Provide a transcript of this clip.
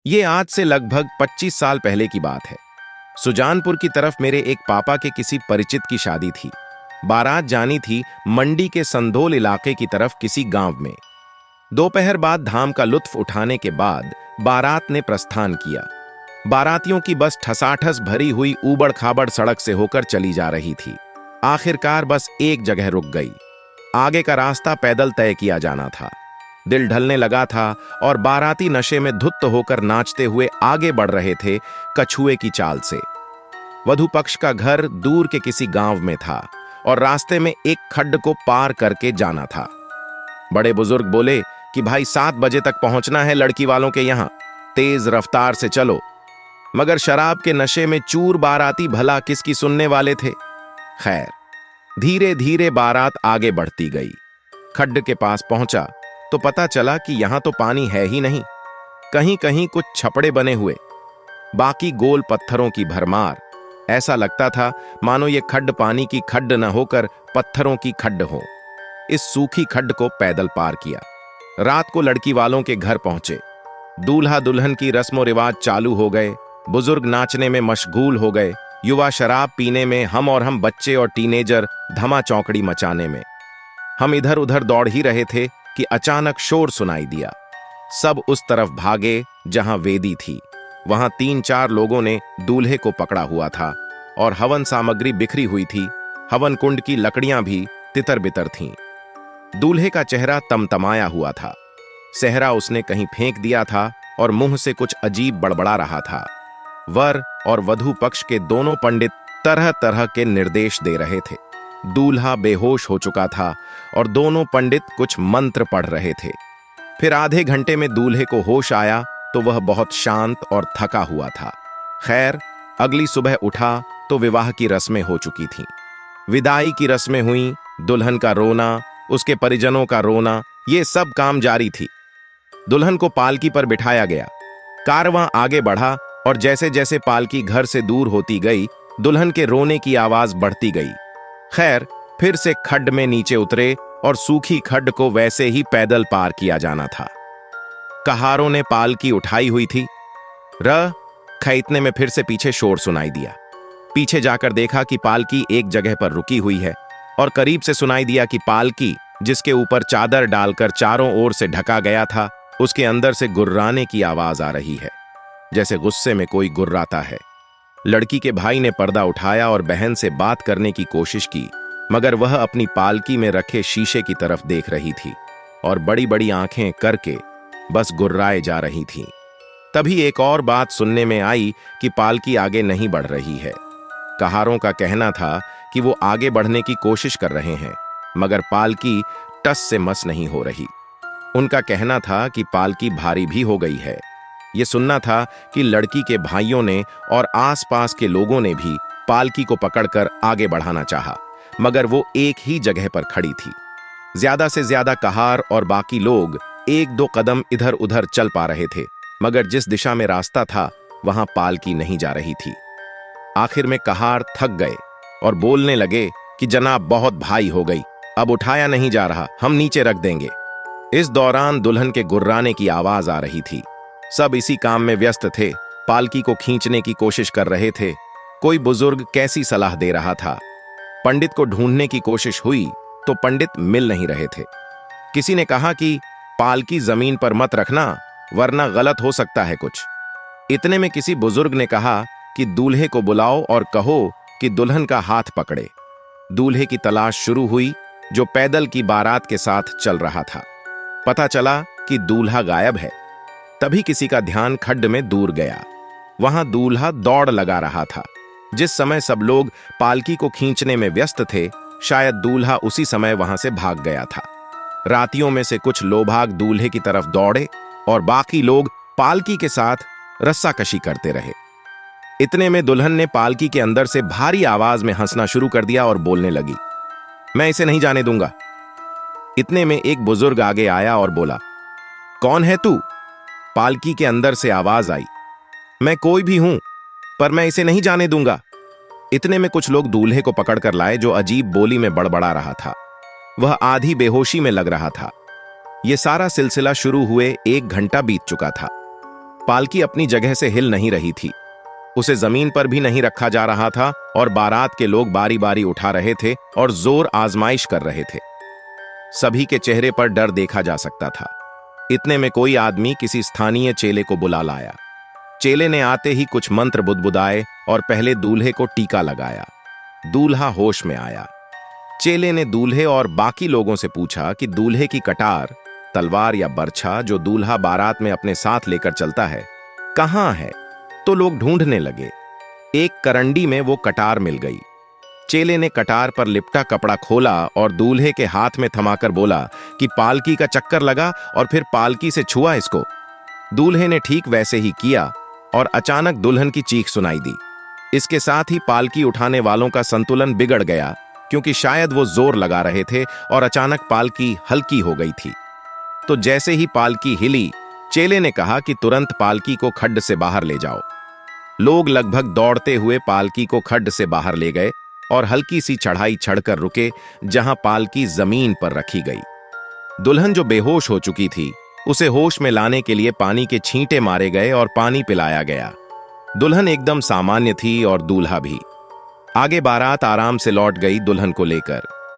ये आज से लगभग 25 साल पहले की बात है। सुजानपुर की तरफ मेरे एक पापा के किसी परिचित की शादी थी। बारात जानी थी मंडी के संधोल इलाके की तरफ किसी गांव में। दोपहर बाद धाम का लुत्फ उठाने के बाद बारात ने प्रस्थान किया। बारातियों की बस ठसाठस भरी हुई ऊबड़ खाबड़ सड़क से होकर चली जा रही थी। आखिरकार बस एक जगह रुक गई। आगे का रास्ता पैदल तय किया जाना था। दिल ढलने लगा था और बाराती नशे में धुत होकर नाचते हुए आगे बढ़ रहे थे कछुए की चाल से। वधू पक्ष का घर दूर के किसी गांव में था और रास्ते में एक खड्ड को पार करके जाना था। बड़े बुजुर्ग बोले कि भाई 7 बजे तक पहुंचना है लड़की वालों के यहां, तेज रफ्तार से चलो। मगर शराब के नशे में चूर बाराती भला किसकी सुनने वाले थे। खैर, धीरे धीरे बारात आगे बढ़ती गई। खड्ड के पास पहुंचा तो पता चला कि यहां तो पानी है ही नहीं। कहीं कहीं कुछ छपड़े बने हुए, बाकी गोल पत्थरों की भरमार। ऐसा लगता था मानो ये खड्ड पानी की खड्ड न होकर पत्थरों की खड्ड हो। इस सूखी खड्ड को पैदल पार किया। रात को लड़की वालों के घर पहुंचे। दूल्हा दुल्हन की रस्मों रिवाज चालू हो गए। बुजुर्ग नाचने में मशगूल हो गए। युवा शराब पीने में, हम बच्चे और टीनेजर धमा चौकड़ी मचाने में। हम इधर उधर दौड़ ही रहे थे कि अचानक शोर सुनाई दिया। सब उस तरफ भागे जहां वेदी थी। वहां 3-4 लोगों ने दूल्हे को पकड़ा हुआ था और हवन सामग्री बिखरी हुई थी। हवन कुंड की लकड़ियां भी तितर बितर थीं। दूल्हे का चेहरा तमतमाया हुआ था। सेहरा उसने कहीं फेंक दिया था और मुंह से कुछ अजीब बड़बड़ा रहा था। वर और वधू पक्ष के दोनों पंडित तरह तरह के निर्देश दे रहे थे। दूल्हा बेहोश हो चुका था और दोनों पंडित कुछ मंत्र पढ़ रहे थे। फिर आधे घंटे में दूल्हे को होश आया तो वह बहुत शांत और थका हुआ था। खैर, अगली सुबह उठा तो विवाह की रस्में हो चुकी थीं। विदाई की रस्में हुईं, दुल्हन का रोना, उसके परिजनों का रोना, ये सब काम जारी थी। दुल्हन को पालकी पर बिठाया गया। कारवां आगे बढ़ा और जैसे जैसे पालकी घर से दूर होती गई, दुल्हन के रोने की आवाज बढ़ती गई। खैर, फिर से खड्ड में नीचे उतरे और सूखी खड्ड को वैसे ही पैदल पार किया जाना था। कहारों ने पालकी उठाई हुई थी। खैतने में फिर से पीछे शोर सुनाई दिया। पीछे जाकर देखा कि पालकी एक जगह पर रुकी हुई है और करीब से सुनाई दिया कि पालकी, जिसके ऊपर चादर डालकर चारों ओर से ढका गया था, उसके अंदर से गुर्राने की आवाज आ रही है, जैसे गुस्से में कोई गुर्राता है। लड़की के भाई ने पर्दा उठाया और बहन से बात करने की कोशिश की, मगर वह अपनी पालकी में रखे शीशे की तरफ देख रही थी और बड़ी बड़ी आंखें करके बस गुर्राए जा रही थीं। तभी एक और बात सुनने में आई कि पालकी आगे नहीं बढ़ रही है। कहारों का कहना था कि वो आगे बढ़ने की कोशिश कर रहे हैं, मगर पालकी टस से मस नहीं हो रही। उनका कहना था कि पालकी भारी भी हो गई है। ये सुनना था कि लड़की के भाइयों ने और आसपास के लोगों ने भी पालकी को पकड़कर आगे बढ़ाना चाहा, मगर वो एक ही जगह पर खड़ी थी। ज्यादा से ज्यादा कहार और बाकी लोग 1-2 कदम इधर उधर चल पा रहे थे, मगर जिस दिशा में रास्ता था वहां पालकी नहीं जा रही थी। आखिर में कहार थक गए और बोलने लगे कि जनाब, बहुत भाई हो गई, अब उठाया नहीं जा रहा, हम नीचे रख देंगे। इस दौरान दुल्हन के गुर्राने की आवाज आ रही थी। सब इसी काम में व्यस्त थे। पालकी को खींचने की कोशिश कर रहे थे। कोई बुजुर्ग कैसी सलाह दे रहा था। पंडित को ढूंढने की कोशिश हुई तो पंडित मिल नहीं रहे थे। किसी ने कहा कि पालकी जमीन पर मत रखना, वरना गलत हो सकता है कुछ। इतने में किसी बुजुर्ग ने कहा कि दूल्हे को बुलाओ और कहो कि दुल्हन का हाथ पकड़े। दूल्हे की तलाश शुरू हुई, जो पैदल की बारात के साथ चल रहा था। पता चला कि दूल्हा गायब है। तभी किसी का ध्यान खड्ड में दूर गया। वहां दूल्हा दौड़ लगा रहा था। जिस समय सब लोग पालकी को खींचने में व्यस्त थे, शायद दूल्हा उसी समय वहां से भाग गया था। रातियों में से कुछ लोभाग दूल्हे की तरफ दौड़े और बाकी लोग पालकी के साथ रस्साकशी करते रहे। इतने में दुल्हन ने पालकी के अंदर से भारी आवाज में हंसना शुरू कर दिया और बोलने लगी, मैं इसे नहीं जाने दूंगा। इतने में एक बुजुर्ग आगे आया और बोला, कौन है तू? पालकी के अंदर से आवाज आई, मैं कोई भी हूं, पर मैं इसे नहीं जाने दूंगा। इतने में कुछ लोग दूल्हे को पकड़कर लाए, जो अजीब बोली में बड़बड़ा रहा था। वह आधी बेहोशी में लग रहा था। यह सारा सिलसिला शुरू हुए 1 घंटा बीत चुका था। पालकी अपनी जगह से हिल नहीं रही थी, उसे जमीन पर भी नहीं रखा जा रहा था और बारात के लोग बारी बारी उठा रहे थे और जोर आजमाइश कर रहे थे। सभी के चेहरे पर डर देखा जा सकता था। इतने में कोई आदमी किसी स्थानीय चेले को बुला लाया। चेले ने आते ही कुछ मंत्र बुदबुदाए और पहले दूल्हे को टीका लगाया। दूल्हा होश में आया। चेले ने दूल्हे और बाकी लोगों से पूछा कि दूल्हे की कटार, तलवार या बर्छा जो दूल्हा बारात में अपने साथ लेकर चलता है, कहां है? तो लोग ढूंढने लगे। एक करंडी में वो कटार मिल गई। चेले ने कटार पर लिपटा कपड़ा खोला और दूल्हे के हाथ में थमाकर बोला कि पालकी का चक्कर लगा और फिर पालकी से छुआ इसको। दूल्हे ने ठीक वैसे ही किया और अचानक दुल्हन की चीख सुनाई दी। इसके साथ ही पालकी उठाने वालों का संतुलन बिगड़ गया, क्योंकि शायद वो जोर लगा रहे थे और अचानक पालकी हल्की हो गई थी। तो जैसे ही पालकी हिली, चेले ने कहा कि तुरंत पालकी को खड्ड से बाहर ले जाओ। लोग लगभग दौड़ते हुए पालकी को खड्ड से बाहर ले गए और हल्की सी चढ़ाई चढ़कर रुके, जहां पालकी जमीन पर रखी गई। दुल्हन जो बेहोश हो चुकी थी, उसे होश में लाने के लिए पानी के छींटे मारे गए और पानी पिलाया गया। दुल्हन एकदम सामान्य थी और दूल्हा भी। आगे बारात आराम से लौट गई दुल्हन को लेकर।